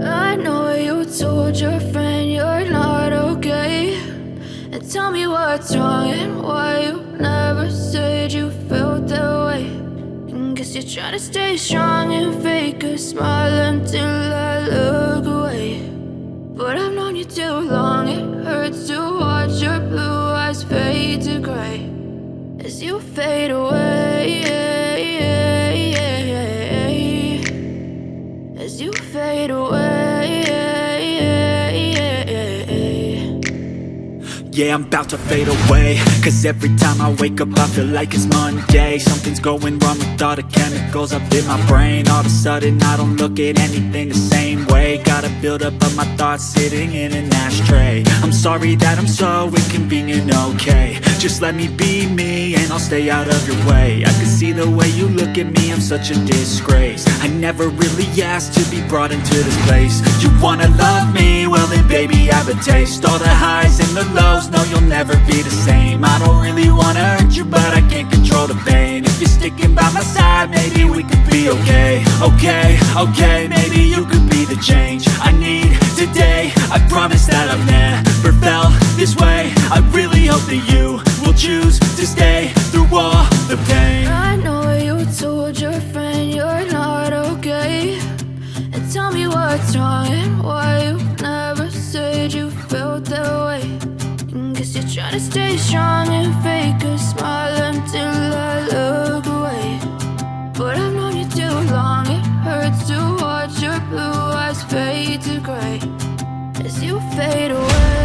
I know you told your friend you're not okay, and tell me what's wrong and why you never said you felt that way. And guess you're trying to stay strong and fake a smile until I look away. But I've known you too long, it hurts to watch your blue eyes fade to gray as you fade away, as you fade away. Yeah, I'm about to fade away, cause every time I wake up I feel like it's Monday. Something's going wrong with all the chemicals up in my brain. All of a sudden I don't look at anything the same way. Got a buildup of my thoughts sitting in an ashtray. I'm sorry that I'm so inconvenient, okay. Just let me be me and I'll stay out of your way. I can see the way you look at me, I'm such a disgrace. I never really asked to be brought into this place. You wanna love me? Well then baby have a taste. All the highs and the lows, no you'll never be the same. I don't really wanna hurt you but I can't control the pain. If you're sticking by my side maybe we could be okay. Okay, maybe you could be the change I need today. I promise that I've never felt this way. I really hope that you will choose to stay through all the pain. I know you told your friend you're not okay, and tell me what's wrong and why you never said you felt that way. And guess you're trying to stay strong and fake a smile until I look away. But I've known you too long, it hurts to watch your blue eyes fade to gray as you fade away.